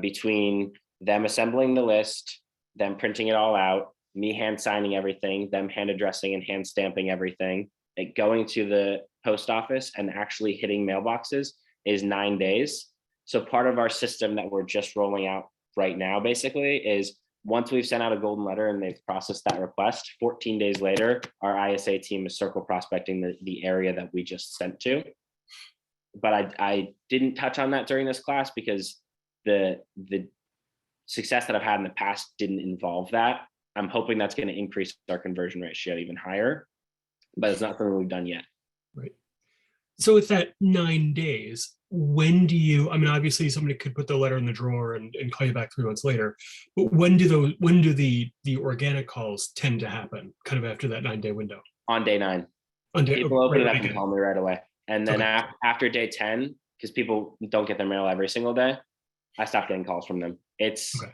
Between them assembling the list, them printing it all out, me hand signing everything, them hand addressing and hand stamping everything, it going to the post office and actually hitting mailboxes is 9 days. So part of our system that we're just rolling out right now basically is once we've sent out a golden letter and they've processed that request, 14 days later, our ISA team is circle prospecting the area that we just sent to. But I didn't touch on that during this class because the success that I've had in the past didn't involve that. I'm hoping that's going to increase our conversion ratio even higher, but it's not something we've done yet. Right. So with that 9 days, when do you, I mean, obviously somebody could put the letter in the drawer and call you back 3 months later, but when do the organic calls tend to happen kind of after that 9-day window? On day 9, On day, people open it up and again. call me right away. And then Okay. after day 10, because people don't get their mail every single day, I stop getting calls from them. It's Okay.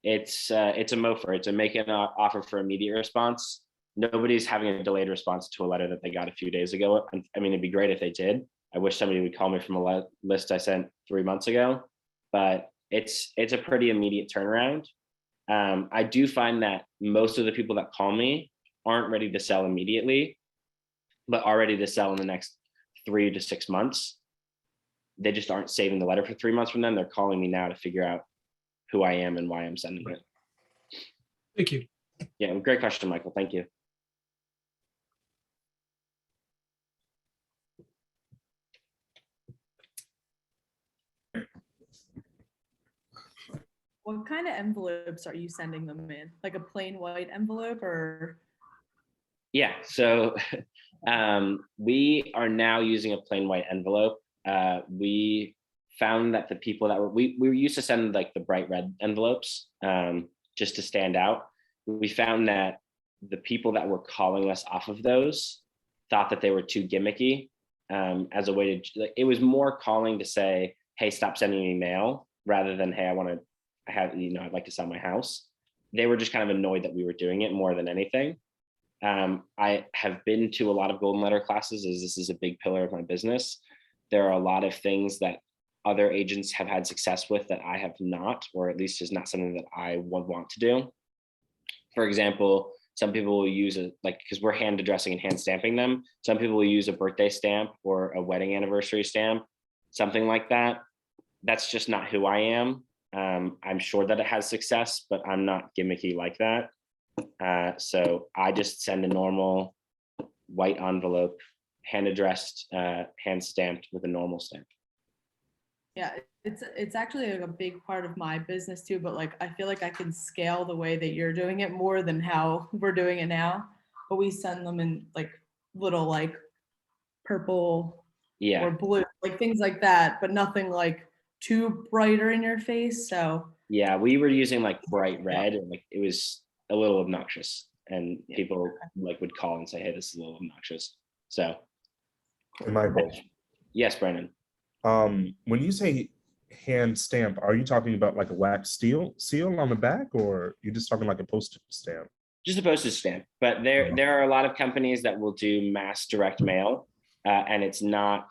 it's a MOFR. It's a make an offer for immediate response. Nobody's having a delayed response to a letter that they got a few days ago. I mean, it'd be great if they did. I wish somebody would call me from a list I sent 3 months ago, but it's a pretty immediate turnaround. I do find that most of the people that call me aren't ready to sell immediately, but are ready to sell in the next 3 to 6 months. They just aren't saving the letter for 3 months from them. They're calling me now to figure out who I am and why I'm sending it. Thank you. Yeah, great question, Michael. Thank you. What kind of envelopes are you sending them in? Like a plain white envelope or? Yeah, so we are now using a plain white envelope. We found that the people that we were used to send like the bright red envelopes just to stand out. We found that the people that were calling us off of those thought that they were too gimmicky as a way to, like, it was more calling to say, hey, stop sending me mail, rather than, hey, I'd like to sell my house. They were just kind of annoyed that we were doing it more than anything. I have been to a lot of golden letter classes, as this is a big pillar of my business. There are a lot of things that other agents have had success with that I have not, or at least is not something that I would want to do. For example, some people will use because we're hand addressing and hand stamping them. Some people will use a birthday stamp or a wedding anniversary stamp, something like that. That's just not who I am. I'm sure that it has success, but I'm not gimmicky like that. So I just send a normal white envelope, hand addressed, hand stamped with a normal stamp. Yeah, it's actually like a big part of my business too, but like I feel like I can scale the way that you're doing it more than how we're doing it now. But we send them in like little like purple Yeah, or blue, like things like that, but nothing like too brighter in your face. So yeah, we were using like bright red, and like it was a little obnoxious, and people like would call and say, hey, this is a little obnoxious. So And Michael, yes, Brandon. when you say hand stamp, are you talking about like a wax seal on the back, or you just talking like a postage stamp? Just a postage stamp, but there are a lot of companies that will do mass direct mail, and it's not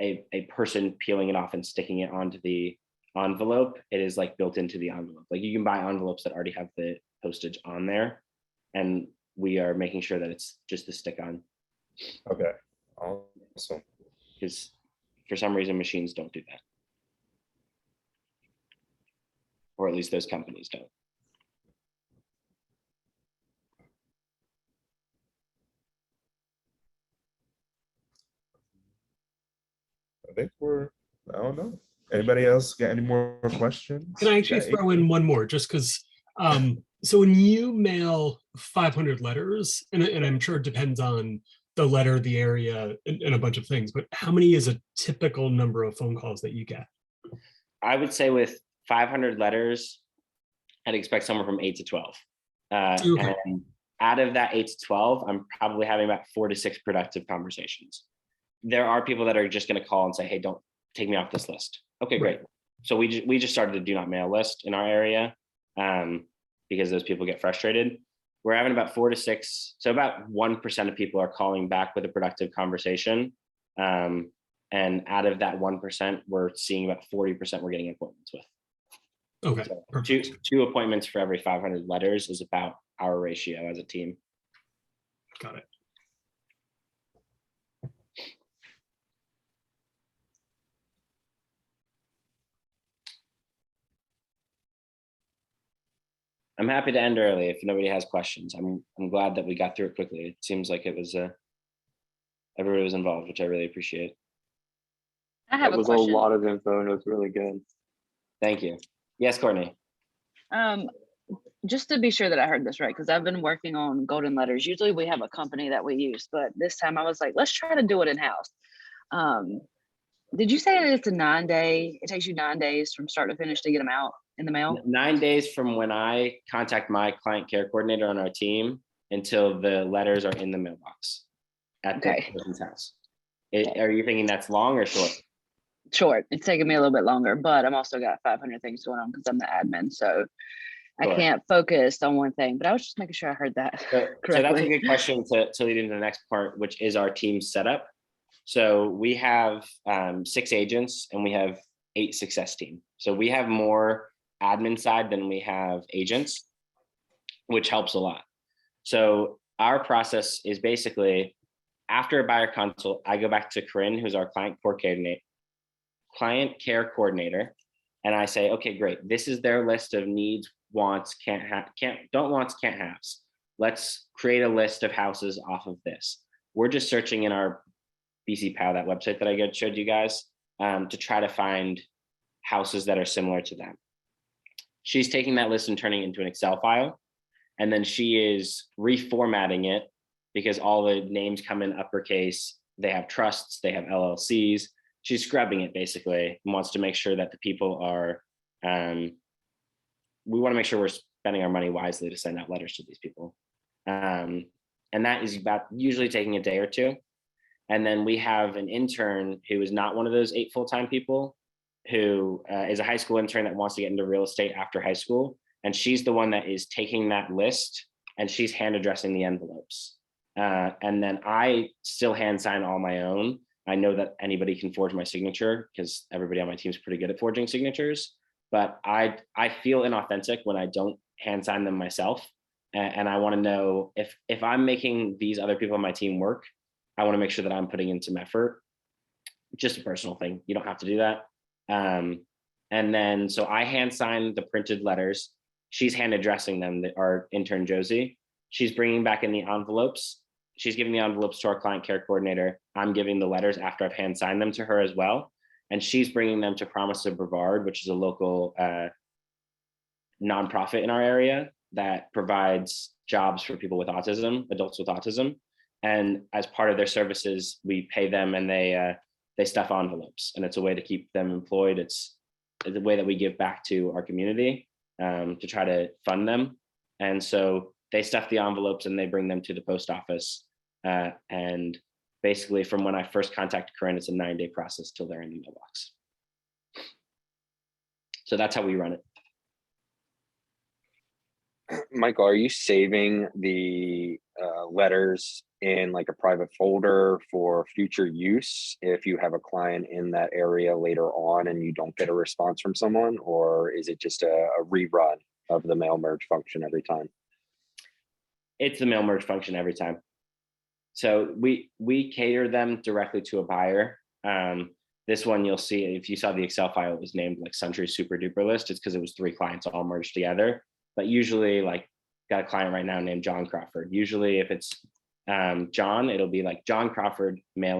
a person peeling it off and sticking it onto the envelope. It is like built into the envelope. Like you can buy envelopes that already have the postage on there, and we are making sure that it's just the stick on. Okay, awesome. Because for some reason machines don't do that, or at least those companies don't. I don't know. Anybody else got any more questions? Can I actually throw in one more, just because, so when you mail 500 letters, and I'm sure it depends on the letter, the area, and a bunch of things, but how many is a typical number of phone calls that you get? I would say with 500 letters, I'd expect somewhere from 8 to 12. Okay. And out of that 8 to 12, I'm probably having about 4 to 6 productive conversations. There are people that are just going to call and say, hey, don't take me off this list. Okay, great. So we just started a do not mail list in our area because those people get frustrated. We're having about 4 to 6. So about 1% of people are calling back with a productive conversation. And out of that 1%, we're seeing about 40% we're getting appointments with. Okay. So two appointments for every 500 letters is about our ratio as a team. Got it. I'm happy to end early if nobody has questions. I'm glad that we got through it quickly. It seems like it was everybody was involved, which I really appreciate. I have It a was a question. lot of info and it was really good. Thank you. Yes, Courtney. Just to be sure that I heard this right, because I've been working on golden letters. Usually we have a company that we use, but this time I was like, let's try to do it in-house. Did you say that it's it takes you 9 days from start to finish to get them out in the mail? 9 days from when I contact my client care coordinator on our team until the letters are in the mailbox at the person's house. Are you thinking that's long or short? Short. It's taking me a little bit longer, but I'm also got 500 things going on because I'm the admin. So I can't focus on one thing, but I was just making sure I heard that correctly. So that's a good question to lead into the next part, which is our team setup. So we have 6 agents and we have 8 success team. So we have more admin side than we have agents, which helps a lot. So our process is basically after a buyer consult, I go back to Corinne, who's our client care coordinator, and I say, okay, great. This is their list of needs, wants, don't wants, can't haves. Let's create a list of houses off of this. We're just searching in our BC POW, that website that I showed you guys, to try to find houses that are similar to them. She's taking that list and turning it into an Excel file. And then she is reformatting it because all the names come in uppercase. They have trusts, they have LLCs. She's scrubbing it basically and wants to make sure that the people are, we want to make sure we're spending our money wisely to send out letters to these people. And that is about usually taking a day or two. And then we have an intern who is not one of those 8 full-time people, who is a high school intern that wants to get into real estate after high school. And she's the one that is taking that list and she's hand addressing the envelopes. And then I still hand sign all my own. I know that anybody can forge my signature because everybody on my team is pretty good at forging signatures, but I feel inauthentic when I don't hand sign them myself. And I want to know if I'm making these other people on my team work, I want to make sure that I'm putting in some effort. Just a personal thing. You don't have to do that. And then, so I hand sign the printed letters. She's hand addressing them, our intern Josie. She's bringing back in the envelopes. She's giving the envelopes to our client care coordinator. I'm giving the letters after I've hand signed them to her as well. And she's bringing them to Promise of Brevard, which is a local nonprofit in our area that provides jobs for people with autism, adults with autism. And as part of their services, we pay them and they stuff envelopes. And it's a way to keep them employed. It's a way that we give back to our community to try to fund them. And so they stuff the envelopes and they bring them to the post office. And basically from when I first contacted Corinne, it's a 9-day process till they're in the mailbox. So that's how we run it. Michael, are you saving the letters in like a private folder for future use if you have a client in that area later on and you don't get a response from someone, or is it just a rerun of the mail merge function every time? It's the mail merge function every time. So we cater them directly to a buyer. This one you'll see, if you saw the Excel file, it was named like Century Super Duper List. It's because it was 3 clients all merged together. But usually, like, got a client right now named John Crawford. Usually if it's John, it'll be like John Crawford mailing